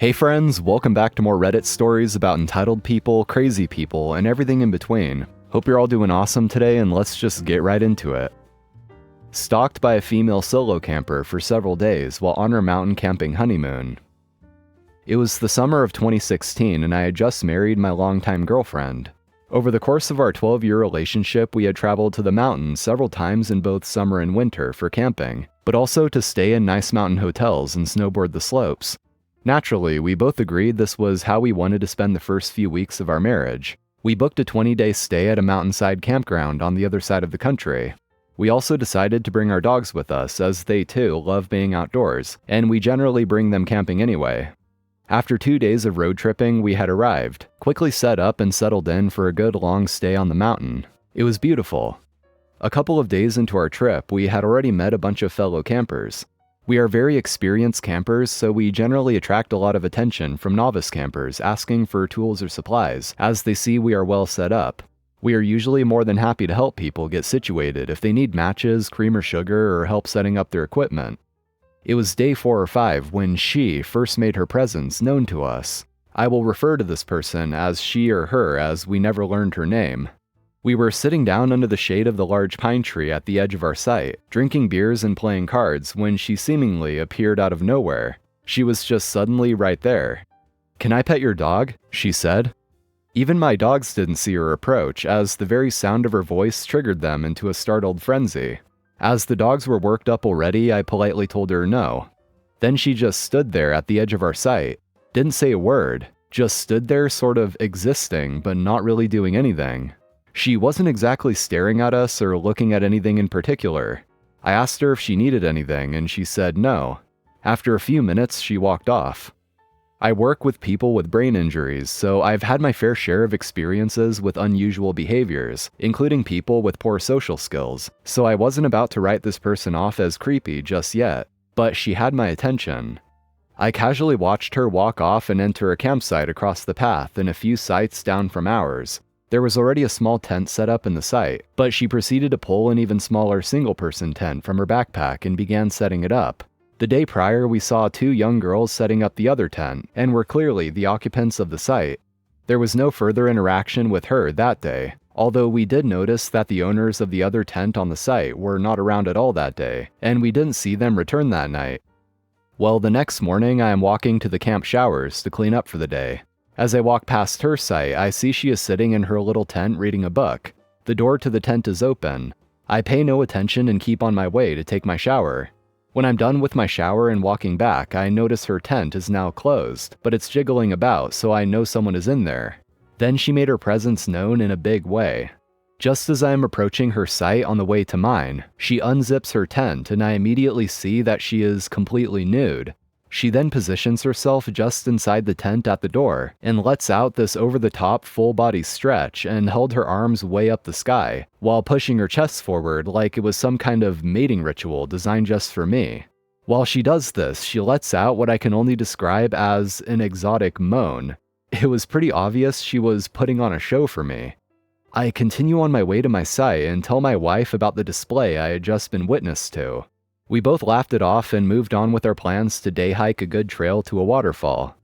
Hey friends, welcome back to more Reddit stories about entitled people, crazy people, and everything in between. Hope you're all doing awesome today, and let's just get right into it. Stalked by a female solo camper for several days while on her mountain camping honeymoon. It was the summer of 2016 and I had just married my longtime girlfriend. Over the course of our 12-year relationship, we had traveled to the mountains several times in both summer and winter for camping, but also to stay in nice mountain hotels and snowboard the slopes. Naturally, we both agreed this was how we wanted to spend the first few weeks of our marriage. We booked a 20-day stay at a mountainside campground on the other side of the country. We also decided to bring our dogs with us, as they too love being outdoors, and we generally bring them camping anyway. After 2 days of road tripping, we had arrived, quickly set up and settled in for a good long stay on the mountain. It was beautiful. A couple of days into our trip, we had already met a bunch of fellow campers. We are very experienced campers, so we generally attract a lot of attention from novice campers asking for tools or supplies, as they see we are well set up. We are usually more than happy to help people get situated if they need matches, cream or sugar, or help setting up their equipment. It was day 4 or 5 when she first made her presence known to us. I will refer to this person as she or her, as we never learned her name. We were sitting down under the shade of the large pine tree at the edge of our site, drinking beers and playing cards, when she seemingly appeared out of nowhere. She was just suddenly right there. "Can I pet your dog?" she said. Even my dogs didn't see her approach, as the very sound of her voice triggered them into a startled frenzy. As the dogs were worked up already, I politely told her no. Then she just stood there at the edge of our site. Didn't say a word, just stood there sort of existing, but not really doing anything. She wasn't exactly staring at us or looking at anything in particular. I asked her if she needed anything, and she said no. After a few minutes, she walked off. I work with people with brain injuries, so I've had my fair share of experiences with unusual behaviors, including people with poor social skills, so I wasn't about to write this person off as creepy just yet, but she had my attention. I casually watched her walk off and enter a campsite across the path and a few sites down from ours. There was already a small tent set up in the site, but she proceeded to pull an even smaller single-person tent from her backpack and began setting it up. The day prior, we saw 2 young girls setting up the other tent, and were clearly the occupants of the site. There was no further interaction with her that day, although we did notice that the owners of the other tent on the site were not around at all that day, and we didn't see them return that night. Well, the next morning I am walking to the camp showers to clean up for the day. As I walk past her site, I see she is sitting in her little tent reading a book. The door to the tent is open. I pay no attention and keep on my way to take my shower. When I'm done with my shower and walking back, I notice her tent is now closed, but it's jiggling about, so I know someone is in there. Then she made her presence known in a big way. Just as I am approaching her site on the way to mine, she unzips her tent and I immediately see that she is completely nude. She then positions herself just inside the tent at the door and lets out this over-the-top full-body stretch and held her arms way up the sky, while pushing her chest forward like it was some kind of mating ritual designed just for me. While she does this, she lets out what I can only describe as an exotic moan. It was pretty obvious she was putting on a show for me. I continue on my way to my site and tell my wife about the display I had just been witness to. We both laughed it off and moved on with our plans to day hike a good trail to a waterfall.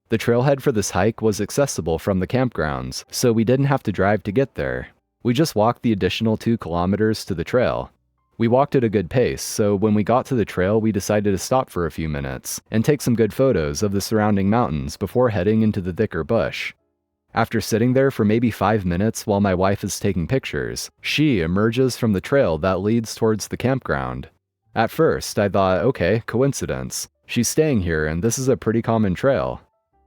The trailhead for this hike was accessible from the campgrounds, so we didn't have to drive to get there. We just walked the additional 2 kilometers to the trail. We walked at a good pace, so when we got to the trail we decided to stop for a few minutes and take some good photos of the surrounding mountains before heading into the thicker bush. After sitting there for maybe 5 minutes while my wife is taking pictures, she emerges from the trail that leads towards the campground. At first, I thought, okay, coincidence. She's staying here and this is a pretty common trail.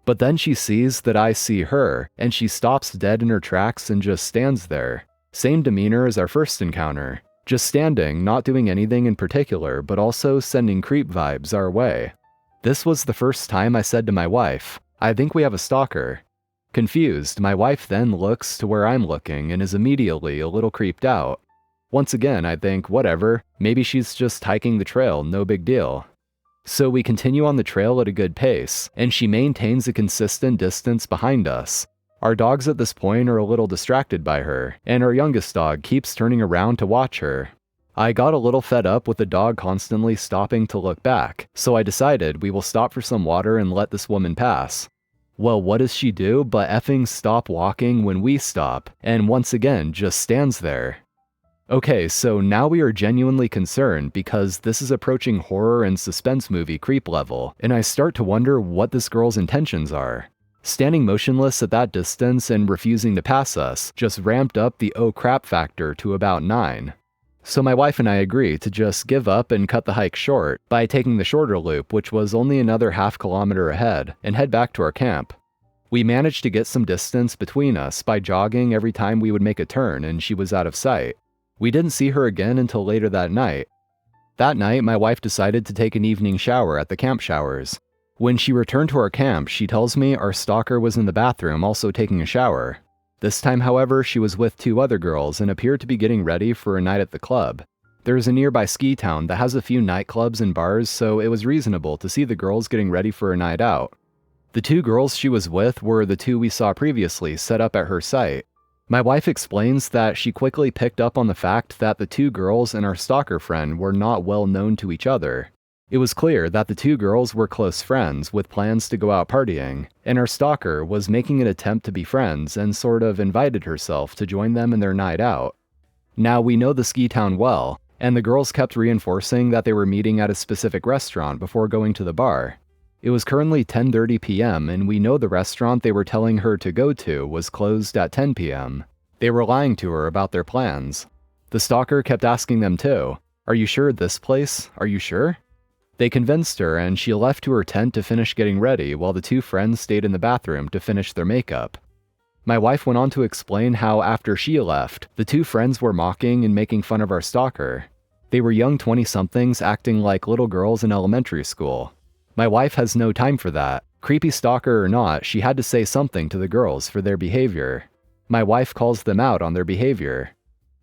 But then she sees that I see her, and she stops dead in her tracks and just stands there. Same demeanor as our first encounter. Just standing, not doing anything in particular, but also sending creep vibes our way. This was the first time I said to my wife, "I think we have a stalker." Confused, my wife then looks to where I'm looking and is immediately a little creeped out. Once again, I think, whatever, maybe she's just hiking the trail, no big deal. So we continue on the trail at a good pace, and she maintains a consistent distance behind us. Our dogs at this point are a little distracted by her, and our youngest dog keeps turning around to watch her. I got a little fed up with the dog constantly stopping to look back, so I decided we will stop for some water and let this woman pass. Well, what does she do but effing stop walking when we stop, and once again just stands there. Okay, so now we are genuinely concerned because this is approaching horror and suspense movie creep level, and I start to wonder what this girl's intentions are. Standing motionless at that distance and refusing to pass us just ramped up the oh crap factor to about 9. So my wife and I agree to just give up and cut the hike short by taking the shorter loop, which was only another half kilometer ahead, and head back to our camp. We managed to get some distance between us by jogging every time we would make a turn and she was out of sight. We didn't see her again until later that night. That night, my wife decided to take an evening shower at the camp showers. When she returned to our camp, she tells me our stalker was in the bathroom also taking a shower. This time, however, she was with 2 other girls and appeared to be getting ready for a night at the club. There is a nearby ski town that has a few nightclubs and bars, so it was reasonable to see the girls getting ready for a night out. The 2 girls she was with were the 2 we saw previously set up at her site. My wife explains that she quickly picked up on the fact that the 2 girls and our stalker friend were not well known to each other. It was clear that the 2 girls were close friends with plans to go out partying, and our stalker was making an attempt to be friends and sort of invited herself to join them in their night out. Now we know the ski town well, and the girls kept reinforcing that they were meeting at a specific restaurant before going to the bar. It was currently 10:30 p.m. and we know the restaurant they were telling her to go to was closed at 10 p.m. They were lying to her about their plans. The stalker kept asking them too, "Are you sure this place? Are you sure?" They convinced her and she left to her tent to finish getting ready while the 2 friends stayed in the bathroom to finish their makeup. My wife went on to explain how after she left, the 2 friends were mocking and making fun of our stalker. They were young 20-somethings acting like little girls in elementary school. My wife has no time for that. Creepy stalker or not, she had to say something to the girls for their behavior. My wife calls them out on their behavior.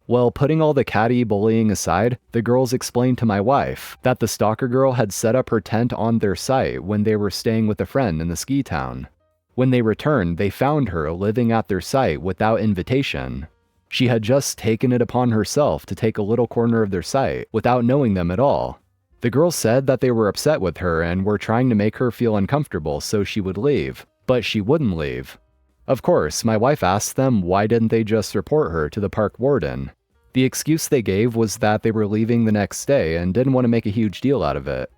Well, putting all the catty bullying aside, the girls explained to my wife that the stalker girl had set up her tent on their site when they were staying with a friend in the ski town. When they returned, they found her living at their site without invitation. She had just taken it upon herself to take a little corner of their site without knowing them at all. The girls said that they were upset with her and were trying to make her feel uncomfortable so she would leave, but she wouldn't leave. Of course, my wife asked them why didn't they just report her to the park warden. The excuse they gave was that they were leaving the next day and didn't want to make a huge deal out of it.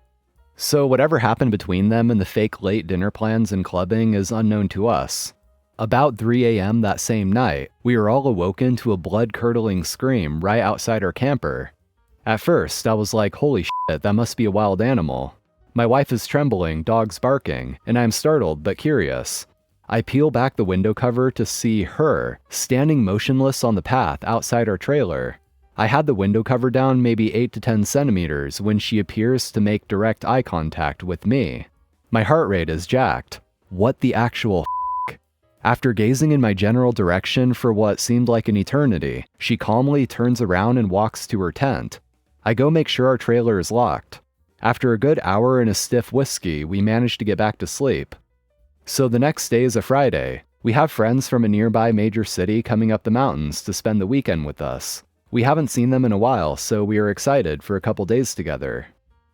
So whatever happened between them and the fake late dinner plans and clubbing is unknown to us. About 3 a.m. that same night, we were all awoken to a blood-curdling scream right outside our camper. At first, I was like, holy shit, that must be a wild animal. My wife is trembling, dogs barking, and I am startled but curious. I peel back the window cover to see her, standing motionless on the path outside our trailer. I had the window cover down maybe 8 to 10 centimeters when she appears to make direct eye contact with me. My heart rate is jacked. What the actual f***? After gazing in my general direction for what seemed like an eternity, she calmly turns around and walks to her tent. I go make sure our trailer is locked. After a good hour and a stiff whiskey, we manage to get back to sleep. So the next day is a Friday. We have friends from a nearby major city coming up the mountains to spend the weekend with us. We haven't seen them in a while, so we are excited for a couple days together.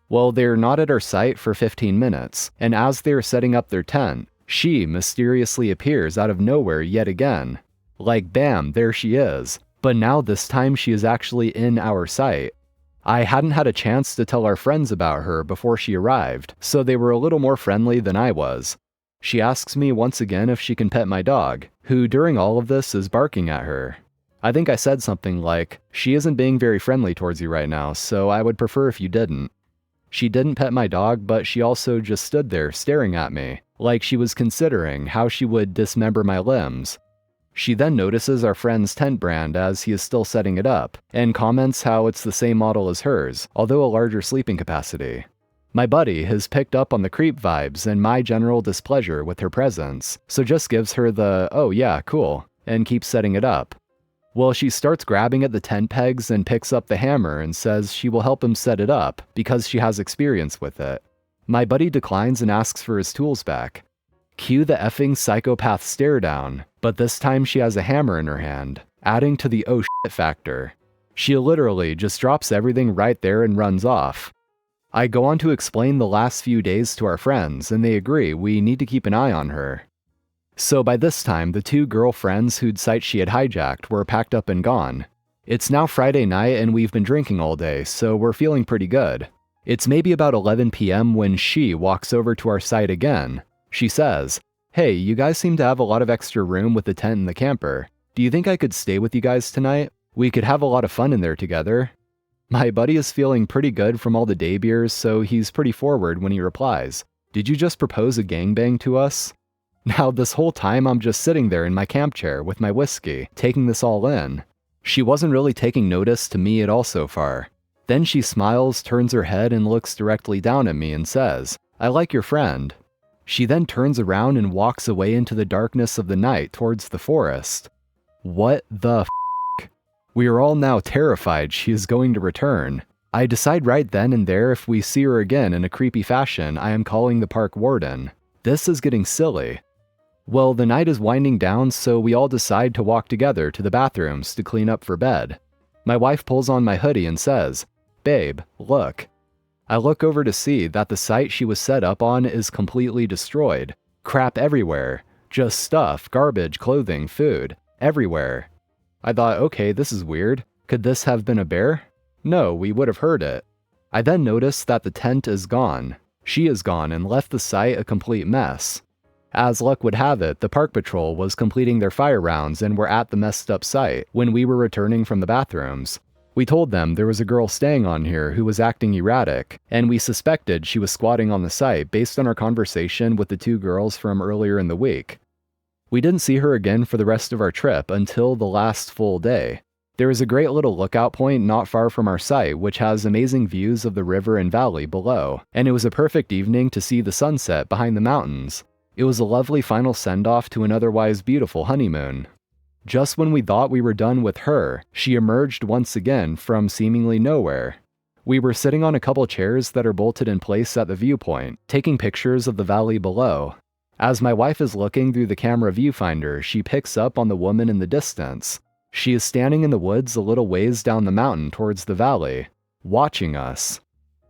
Well, they're not at our site for 15 minutes, and as they're setting up their tent, she mysteriously appears out of nowhere yet again. Like bam, there she is. But now this time she is actually in our site. I hadn't had a chance to tell our friends about her before she arrived, so they were a little more friendly than I was. She asks me once again if she can pet my dog, who during all of this is barking at her. I think I said something like, she isn't being very friendly towards you right now, so I would prefer if you didn't. She didn't pet my dog, but she also just stood there staring at me, like she was considering how she would dismember my limbs. She then notices our friend's tent brand as he is still setting it up, and comments how it's the same model as hers, although a larger sleeping capacity. My buddy has picked up on the creep vibes and my general displeasure with her presence, so just gives her the, oh yeah, cool, and keeps setting it up. Well, she starts grabbing at the tent pegs and picks up the hammer and says she will help him set it up because she has experience with it. My buddy declines and asks for his tools back. Cue the effing psychopath stare down, but this time she has a hammer in her hand, adding to the oh shit factor. She literally just drops everything right there and runs off. I go on to explain the last few days to our friends, and they agree we need to keep an eye on her. So by this time, the 2 girlfriends whose site she had hijacked were packed up and gone. It's now Friday night and we've been drinking all day, so we're feeling pretty good. It's maybe about 11 p.m. when she walks over to our site again. She says, "Hey, you guys seem to have a lot of extra room with the tent and the camper. Do you think I could stay with you guys tonight? We could have a lot of fun in there together." My buddy is feeling pretty good from all the day beers, so he's pretty forward when he replies, "Did you just propose a gangbang to us?" Now this whole time I'm just sitting there in my camp chair with my whiskey, taking this all in. She wasn't really taking notice to me at all so far. Then she smiles, turns her head, and looks directly down at me and says, "I like your friend." She then turns around and walks away into the darkness of the night towards the forest. What the f***? We are all now terrified she is going to return. I decide right then and there if we see her again in a creepy fashion, I am calling the park warden. This is getting silly. Well, the night is winding down, so we all decide to walk together to the bathrooms to clean up for bed. My wife pulls on my hoodie and says, "Babe, look." I look over to see that the site she was set up on is completely destroyed. Crap everywhere. Just stuff, garbage, clothing, food, everywhere. I thought, okay, this is weird. Could this have been a bear? No, we would have heard it. I then noticed that the tent is gone. She is gone and left the site a complete mess. As luck would have it, the park patrol was completing their fire rounds and were at the messed up site when we were returning from the bathrooms. We told them there was a girl staying on here who was acting erratic, and we suspected she was squatting on the site based on our conversation with the 2 girls from earlier in the week. We didn't see her again for the rest of our trip until the last full day. There is a great little lookout point not far from our site which has amazing views of the river and valley below, and it was a perfect evening to see the sunset behind the mountains. It was a lovely final send-off to an otherwise beautiful honeymoon. Just when we thought we were done with her, she emerged once again from seemingly nowhere. We were sitting on a couple chairs that are bolted in place at the viewpoint, taking pictures of the valley below. As my wife is looking through the camera viewfinder, she picks up on the woman in the distance. She is standing in the woods a little ways down the mountain towards the valley, watching us.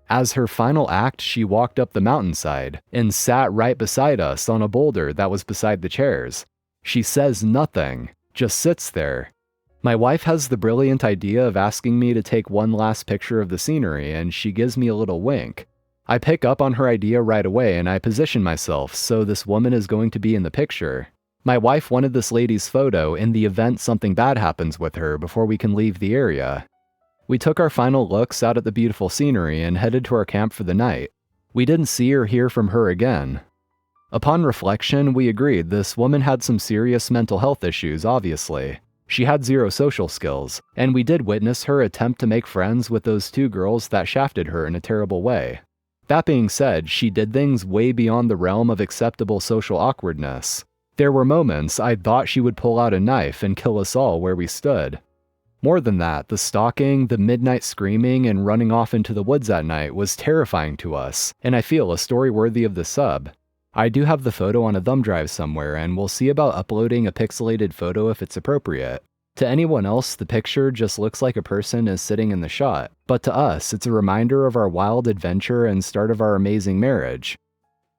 As her final act, she walked up the mountainside and sat right beside us on a boulder that was beside the chairs. She says nothing, just sits there. My wife has the brilliant idea of asking me to take one last picture of the scenery, and she gives me a little wink. I pick up on her idea right away and I position myself so this woman is going to be in the picture. My wife wanted this lady's photo in the event something bad happens with her before we can leave the area. We took our final looks out at the beautiful scenery and headed to our camp for the night. We didn't see or hear from her again. Upon reflection, we agreed this woman had some serious mental health issues, obviously. She had 0 social skills, and we did witness her attempt to make friends with those 2 girls that shafted her in a terrible way. That being said, she did things way beyond the realm of acceptable social awkwardness. There were moments I thought she would pull out a knife and kill us all where we stood. More than that, the stalking, the midnight screaming, and running off into the woods at night was terrifying to us, and I feel a story worthy of the sub. I do have the photo on a thumb drive somewhere, and we'll see about uploading a pixelated photo if it's appropriate. To anyone else, the picture just looks like a person is sitting in the shot, but to us, it's a reminder of our wild adventure and start of our amazing marriage.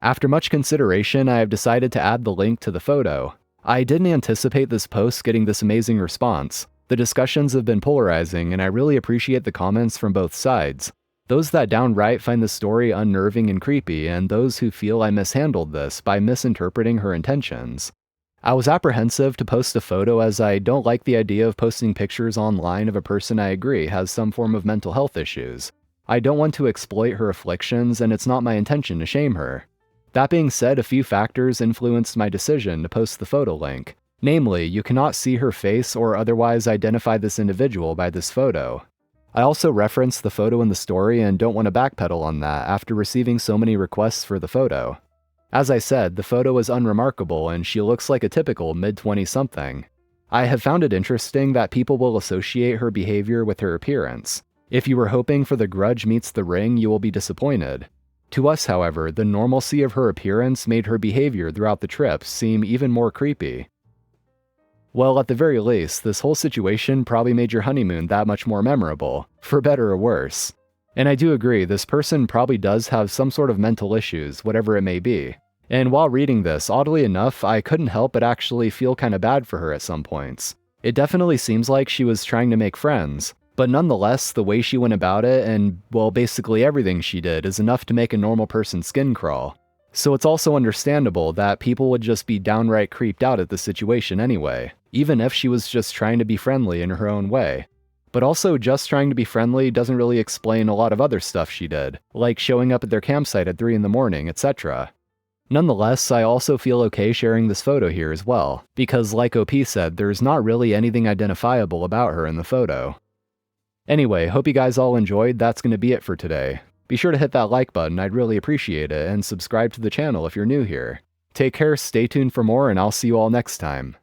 After much consideration, I have decided to add the link to the photo. I didn't anticipate this post getting this amazing response. The discussions have been polarizing, and I really appreciate the comments from both sides. Those that downright find the story unnerving and creepy, and those who feel I mishandled this by misinterpreting her intentions. I was apprehensive to post a photo as I don't like the idea of posting pictures online of a person I agree has some form of mental health issues. I don't want to exploit her afflictions, and it's not my intention to shame her. That being said, a few factors influenced my decision to post the photo link. Namely, you cannot see her face or otherwise identify this individual by this photo. I also referenced the photo in the story and don't want to backpedal on that after receiving so many requests for the photo. As I said, the photo is unremarkable and she looks like a typical mid-20-something. I have found it interesting that people will associate her behavior with her appearance. If you were hoping for The Grudge meets The Ring, you will be disappointed. To us, however, the normalcy of her appearance made her behavior throughout the trip seem even more creepy. Well, at the very least, this whole situation probably made your honeymoon that much more memorable, for better or worse. And I do agree, this person probably does have some sort of mental issues, whatever it may be. And while reading this, oddly enough, I couldn't help but actually feel kinda bad for her at some points. It definitely seems like she was trying to make friends, but nonetheless, the way she went about it and, well, basically everything she did is enough to make a normal person's skin crawl. So it's also understandable that people would just be downright creeped out at the situation anyway, even if she was just trying to be friendly in her own way. But also, just trying to be friendly doesn't really explain a lot of other stuff she did, like showing up at their campsite at 3 in the morning, etc. Nonetheless, I also feel okay sharing this photo here as well, because like OP said, there's not really anything identifiable about her in the photo. Anyway, hope you guys all enjoyed. That's going to be it for today. Be sure to hit that like button, I'd really appreciate it, and subscribe to the channel if you're new here. Take care, stay tuned for more, and I'll see you all next time.